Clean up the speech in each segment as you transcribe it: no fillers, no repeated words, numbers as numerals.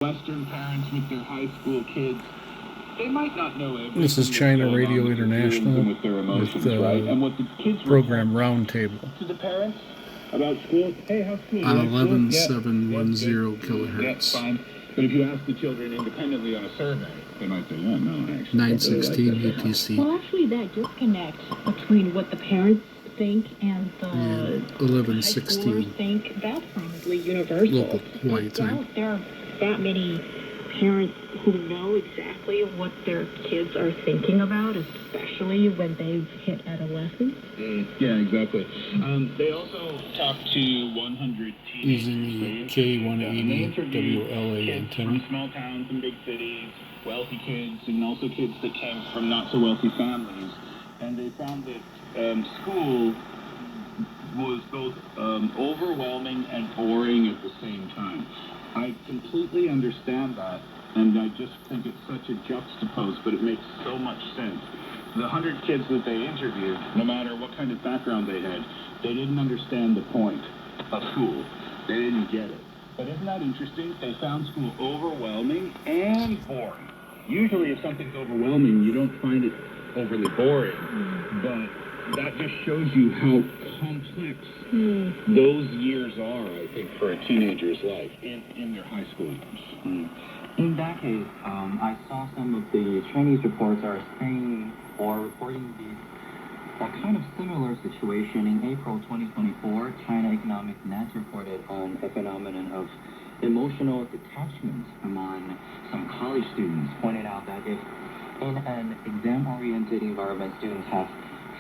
Western parents with their high school kids, they might not know everything. This is China Radio International with their emotions, with right? And what the kids program Roundtable. To the parents about school, hey, how's school? On 11710 kHz. That's fine. But if you ask the children independently on a survey, they might say, yeah, no, actually. 916 UTC. Well, actually, that disconnect between what the parents think and the 1116 think, that's probably universal. local Hawaii time. There are that many parents who know exactly what their kids are thinking about, especially when they've hit adolescence. Yeah, exactly. They also talked to 100 using the K180 WLA kids antenna. from small towns and big cities, wealthy kids, and also kids that came from not so wealthy families. And they found that school was both overwhelming and boring at the same time. I completely understand that, and I just think it's such a juxtapose, but it makes so much sense. The 100 kids that they interviewed, no matter what kind of background they had, they didn't understand the point of school. They didn't get it. But isn't that interesting? They found school overwhelming and boring. Usually if something's overwhelming, you don't find it overly boring, but that just shows you how complex those years are, I think, for a teenager's life in their high school years. In that case, I saw some of the Chinese reports are saying or reporting a kind of similar situation. In April 2024, China Economic Net reported on a phenomenon of emotional detachment among some college students, pointed out that if in an exam-oriented environment, students have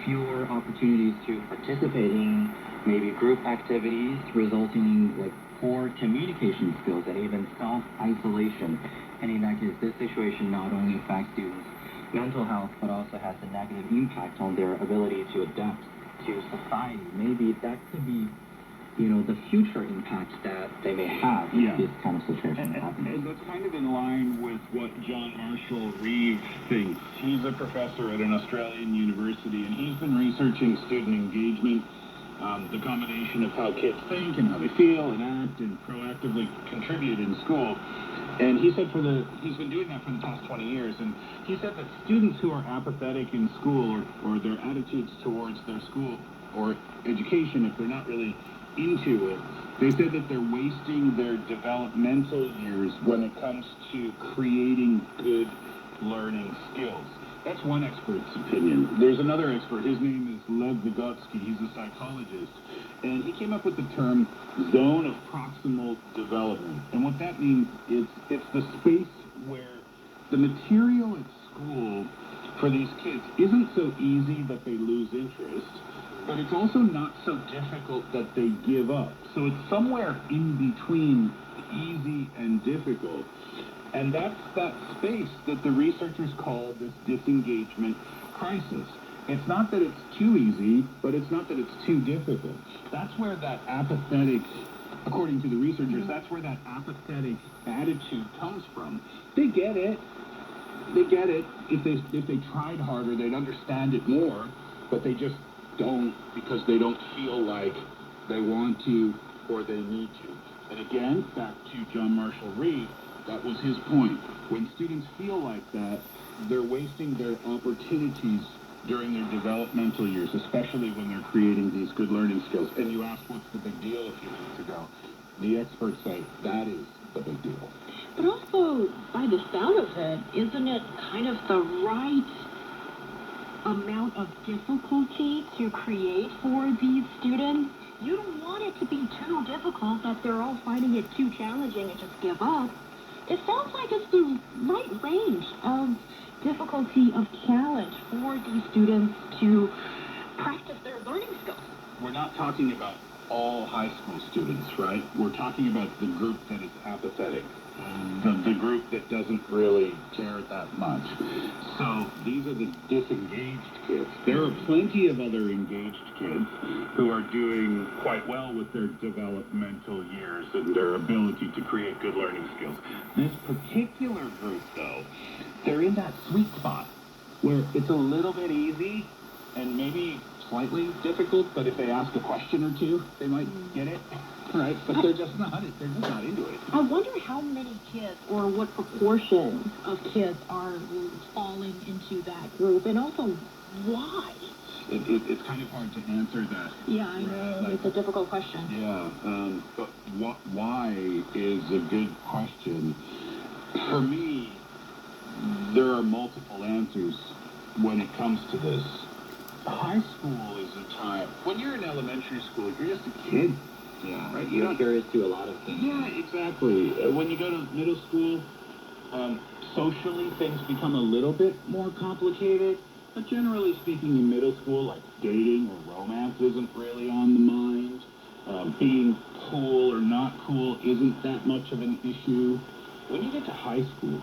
fewer opportunities to participate in maybe group activities, resulting in poor communication skills and even self-isolation. And in that case, this situation not only affects students' mental health, but also has a negative impact on their ability to adapt to society. Maybe that could be, the future impact that they may have if this kind of situation happens. And that's kind of in line with what John Marshall Reeve thinks. He's a professor at an Australian university, and he's been researching student engagement, the combination of how kids think and how they feel and act and proactively contribute in school. And he said he's been doing that for the past 20 years, and he said that students who are apathetic in school or their attitudes towards their school or education, if they're not really into it, they said that they're wasting their developmental years when it comes to creating good learning skills. That's one expert's opinion. There's another expert. His name is Lev Vygotsky. He's a psychologist. And he came up with the term zone of proximal development. And what that means is it's the space where the material at school for these kids isn't so easy that they lose interest, but it's also not so difficult that they give up. So it's somewhere in between easy and difficult. And that's that space that the researchers call this disengagement crisis. It's not that it's too easy, but it's not that it's too difficult. That's where that apathetic, according to the researchers, that's where that apathetic attitude comes from. They get it. They get it. If they tried harder, they'd understand it more, but they just don't, because they don't feel like they want to or they need to. And again, back to John Marshall Reeve, that was his point. When students feel like that, they're wasting their opportunities during their developmental years, especially when they're creating these good learning skills. And you asked what's the big deal a few minutes ago. The experts say that is the big deal. But also, by the sound of it, isn't it kind of the right amount of difficulty to create for these students? You don't want it to be too difficult that they're all finding it too challenging and just give up. It sounds like it's the right range of difficulty of challenge for these students to practice their learning skills. We're not talking about all high school students, right? We're talking about the group that is apathetic, the group that doesn't really care that much. So these are the disengaged kids. There are plenty of other engaged kids who are doing quite well with their developmental years and their ability to create good learning skills. This particular group, though, they're in that sweet spot where it's a little bit easy and maybe slightly difficult, but if they ask a question or two, they might get it, right? But they're just not into it. I wonder how many kids or what proportion of kids are falling into that group, and also why? It's kind of hard to answer that. Yeah, I know. It's a difficult question. Yeah, but why is a good question. For me, there are multiple answers when it comes to this. High school is a time, when you're in elementary school, you're just a kid. Yeah, right? you're curious to a lot of things. Yeah, exactly. When you go to middle school, socially things become a little bit more complicated. But generally speaking, in middle school, like dating or romance isn't really on the mind. Being cool or not cool isn't that much of an issue. When you get to high school,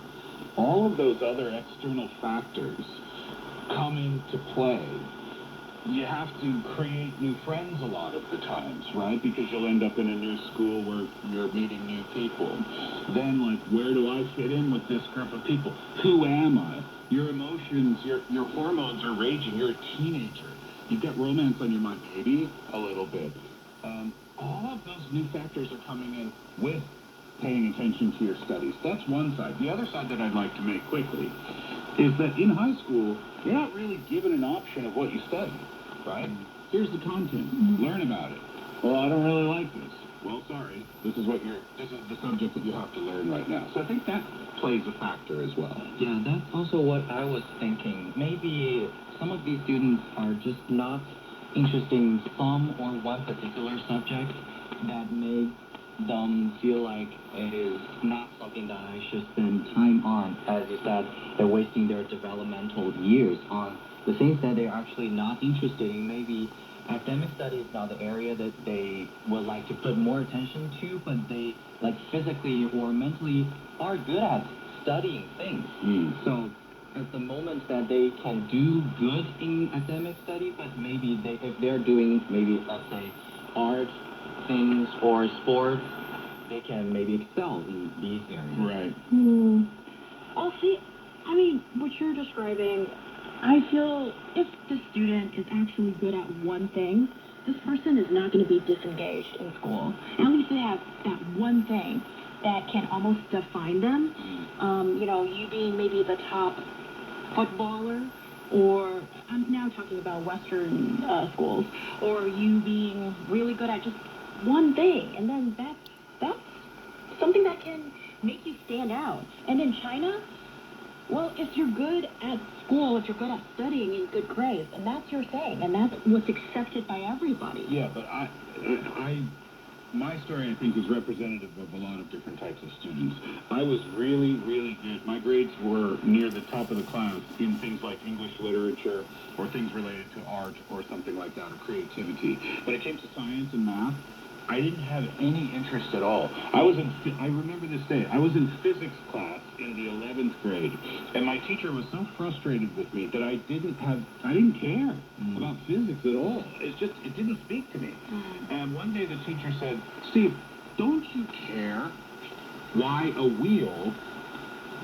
all of those other external factors come into play. You have to create new friends a lot of the times, right? Because you'll end up in a new school where you're meeting new people. Then, like, where do I fit in with this group of people? Who am I? Your emotions, your hormones are raging. You're a teenager. You've got romance on your mind, maybe a little bit. All of those new factors are coming in with paying attention to your studies. That's one side. The other side that I'd like to make quickly is that in high school, you're not really given an option of what you study, right? Here's the content. Learn about it. Well, I don't really like this. Well, sorry. This is the subject that you have to learn right now. So I think that plays a factor as well. Yeah, that's also what I was thinking. Maybe some of these students are just not interested in some or one particular subject that makes them feel like it is not something that I should spend time on. As you said, they're wasting their developmental years on the things that they're actually not interested in. Maybe academic study is not the area that they would like to put more attention to, but they, like, physically or mentally are good at studying things. So at the moment that they can do good in academic study, but maybe if they're doing maybe, let's say, art things or sports, they can maybe excel in these areas. Right. Oh, see, I mean, what you're describing, I feel if the student is actually good at one thing, this person is not going to be disengaged in school. At least they have that one thing that can almost define them. You being maybe the top footballer, or I'm now talking about Western schools, or you being really good at just one thing, and then that's something that can make you stand out. And in China, well, if you're good at school, if you're good at studying and good grades, and that's your thing, and that's what's accepted by everybody. Yeah, but my story, I think, is representative of a lot of different types of students. I was really, really good. My grades were near the top of the class in things like English literature or things related to art or something like that, or creativity. When it came to science and math, I didn't have any interest at all. I remember this day, I was in physics class in the 11th grade, and my teacher was so frustrated with me that I didn't care about physics at all. It didn't speak to me. And one day the teacher said, "Steve, don't you care why a wheel,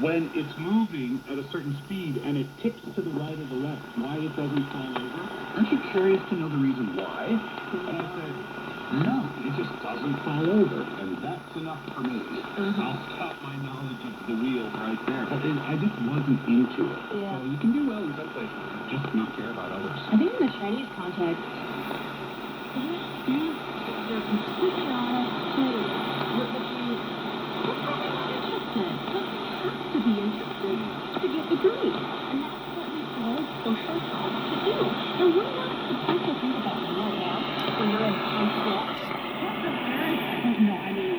when it's moving at a certain speed and it tips to the right or the left, why it doesn't fall over? Aren't you curious to know the reason why?" And I said, "No, it just doesn't fall over," and that's enough for me. I'll stop my knowledge of the wheel right there. But I just wasn't into it. Yeah. So you can do well in some places, just not care about others. I think in the Chinese context, they're completely honest to what you are not interested. But have to be interested to get the grade. And that's what we call social jobs to do. And we're not supposed to think about it right now when you're in high school. What the parents,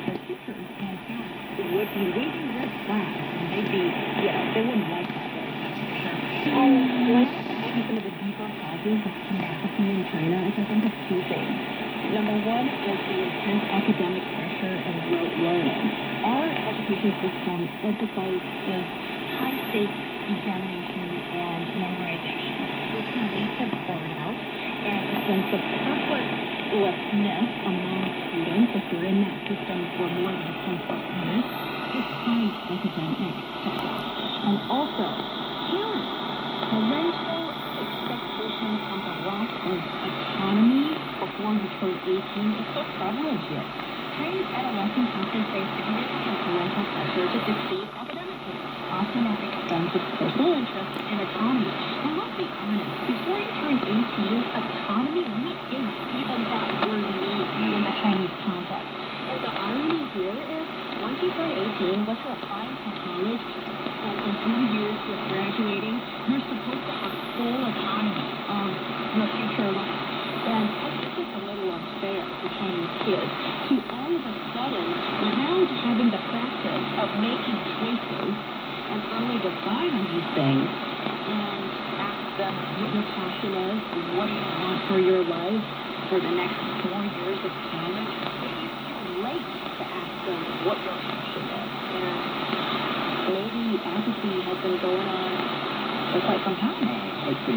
the teachers and parents would be waving red flags, and they wouldn't like that very much, for sure. Like some of the deeper causes of teen apathy in China, I can think of two things. Number one is the intense academic pressure and rote learning. Our education system emphasizes high-stakes examination and memorization, which can lead to burnout and a sense of purposelessness among students if you're in that system for more than 10 years, despite academic success. And also, parents, parental expectations on the lack of before you turn 18 is so prevalent here. Chinese adolescents often face significant parental pressure to succeed academically, often at the expense of personal interest and autonomy. And let's be honest, before you turn 18, autonomy is even that word used in the Chinese context. And the irony here is, once you turn 18, once you're applying for college, and in 3 years you're graduating, you're supposed to have full autonomy of your future life. And I think it's a little unfair to Chinese kids to all of a sudden now having the practice of making choices and suddenly decide on these things and ask them what your passion is, what do you want for your life for the next 4 years of college. It is too late to ask them what your passion is. And maybe apathy has been going on for quite some time. I think